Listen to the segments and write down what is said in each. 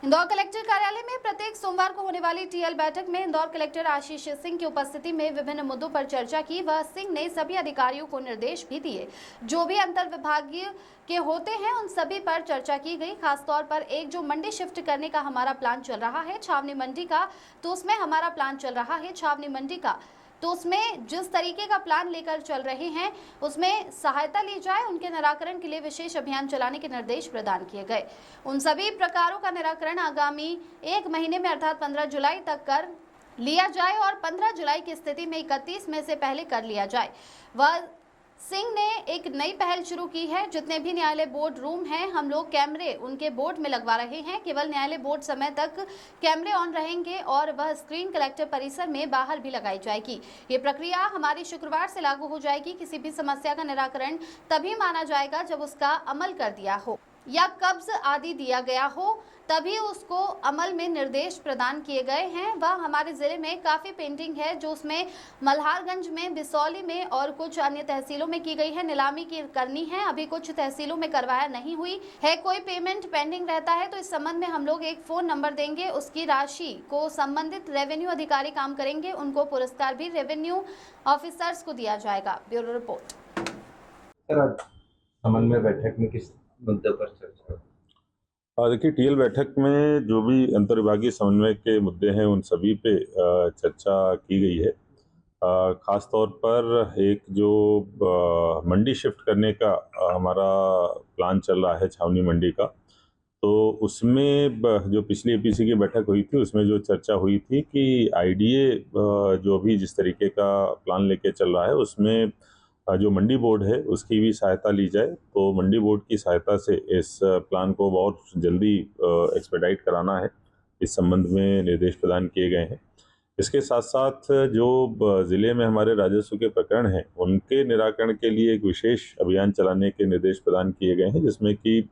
Indore collector कार्यालय में प्रत्येक सोमवार को होने वाली टीएल बैठक में इंदौर कलेक्टर आशीष सिंह की उपस्थिति में विभिन्न मुद्दों पर चर्चा की। वह सिंह ने सभी अधिकारियों को निर्देश भी दिए, जो भी अंतर विभागीय के होते हैं उन सभी पर चर्चा की गई। खासतौर पर एक जो मंडी शिफ्ट करने का हमारा प्लान चल रहा है छावनी मंडी का, तो उसमें हमारा प्लान चल रहा है छावनी मंडी का, तो उसमें जिस तरीके का प्लान लेकर चल रहे हैं उसमें सहायता ली जाए। उनके निराकरण के लिए विशेष अभियान चलाने के निर्देश प्रदान किए गए। उन सभी प्रकारों का निराकरण आगामी 1 महीने में अर्थात 15 जुलाई तक कर लिया जाए और 15 जुलाई की स्थिति में 31 में से पहले कर लिया जाए। वह सिंह ने एक नई पहल शुरू की है। जितने भी न्यायालय बोर्ड रूम हैं, हम लोग कैमरे उनके बोर्ड में लगवा रहे हैं। केवल न्यायालय बोर्ड समय तक कैमरे ऑन रहेंगे और वह स्क्रीन कलेक्टर परिसर में बाहर भी लगाई जाएगी। ये प्रक्रिया हमारी शुक्रवार से लागू हो जाएगी। किसी भी समस्या का निराकरण तभी माना जाएगा जब उसका अमल कर दिया हो या कब्ज आदि दिया गया हो, तभी उसको अमल में निर्देश प्रदान किए गए हैं। वह हमारे ज़िले में काफ़ी पेंटिंग है जो उसमें मल्हारगंज में, बिसौली में और कुछ अन्य तहसीलों में की गई है। नीलामी की करनी है, अभी कुछ तहसीलों में करवाया नहीं हुई है। कोई पेमेंट पेंडिंग रहता है तो इस संबंध में हम लोग एक फ़ोन नंबर देंगे, उसकी राशि को संबंधित रेवेन्यू अधिकारी काम करेंगे। उनको पुरस्कार भी रेवेन्यू ऑफिसर्स को दिया जाएगा। Bureau report. समन्वय बैठक में किस मुद्दे पर चर्चा? देखिए, टीएल बैठक में जो भी अंतर्विभागीय समन्वय के मुद्दे हैं उन सभी पे चर्चा की गई है। खास तौर पर एक जो मंडी शिफ्ट करने का हमारा प्लान चल रहा है छावनी मंडी का, तो उसमें जो पिछली एपीसी की बैठक हुई थी उसमें जो चर्चा हुई थी कि आईडीए जो भी जिस तरीके का प्लान लेके चल रहा है उसमें जो मंडी बोर्ड है उसकी भी सहायता ली जाए। तो मंडी बोर्ड की सहायता से इस प्लान को बहुत जल्दी एक्सपेडाइट कराना है, इस संबंध में निर्देश प्रदान किए गए हैं। इसके साथ साथ जो ज़िले में हमारे राजस्व के प्रकरण हैं उनके निराकरण के लिए एक विशेष अभियान चलाने के निर्देश प्रदान किए गए हैं, जिसमें कि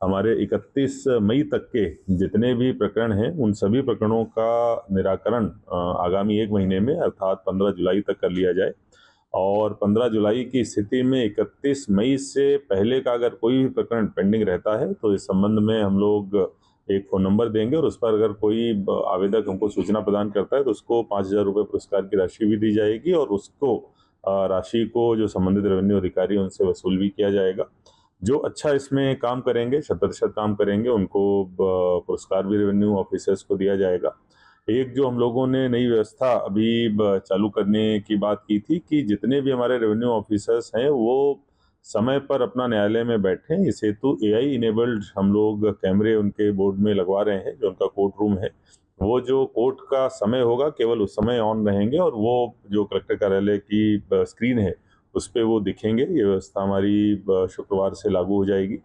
हमारे 31 मई तक के जितने भी प्रकरण हैं उन सभी प्रकरणों का निराकरण आगामी 1 महीने में अर्थात 15 जुलाई तक कर लिया जाए। और 15 जुलाई की स्थिति में 31 मई से पहले का अगर कोई भी प्रकरण पेंडिंग रहता है तो इस संबंध में हम लोग एक फ़ोन नंबर देंगे और उस पर अगर कोई आवेदक हमको सूचना प्रदान करता है तो उसको 5,000 रुपये पुरस्कार की राशि भी दी जाएगी और उसको राशि को जो संबंधित रेवेन्यू अधिकारी उनसे वसूल भी किया जाएगा। जो अच्छा इसमें काम करेंगे, 100% काम करेंगे, उनको पुरस्कार भी रेवेन्यू ऑफिसर्स को दिया जाएगा। एक जो हम लोगों ने नई व्यवस्था अभी चालू करने की बात की थी कि जितने भी हमारे रेवेन्यू ऑफिसर्स हैं वो समय पर अपना न्यायालय में बैठें। इस हेतु एआई इनेबल्ड हम लोग कैमरे उनके बोर्ड में लगवा रहे हैं। जो उनका कोर्ट रूम है वो जो कोर्ट का समय होगा केवल उस समय ऑन रहेंगे और वो जो कलेक्टर कार्यालय की स्क्रीन है उस पर वो दिखेंगे। ये व्यवस्था हमारी शुक्रवार से लागू हो जाएगी।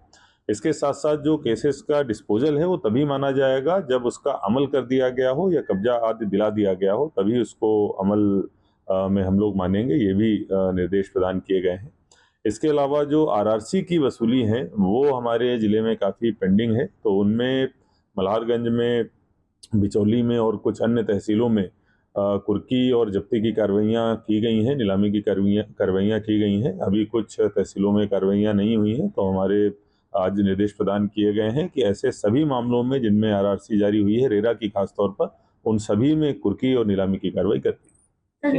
इसके साथ साथ जो केसेस का डिस्पोजल है वो तभी माना जाएगा जब उसका अमल कर दिया गया हो या कब्जा आदि दिला दिया गया हो, तभी उसको अमल में हम लोग मानेंगे। ये भी निर्देश प्रदान किए गए हैं। इसके अलावा जो आरआरसी की वसूली है वो हमारे ज़िले में काफ़ी पेंडिंग है, तो उनमें मल्हारगंज में, बिचौली में और कुछ अन्य तहसीलों में कुर्की और जब्ती की कार्रवाइयाँ की गई हैं, नीलामी की कार्रवाइयाँ की गई हैं। अभी कुछ तहसीलों में कार्रवाइयाँ नहीं हुई हैं, तो हमारे आज निर्देश प्रदान किए गए हैं कि ऐसे सभी मामलों में जिनमें आरआरसी जारी हुई है, रेरा की खास तौर पर, उन सभी में कुर्की और नीलामी की कार्रवाई करती है।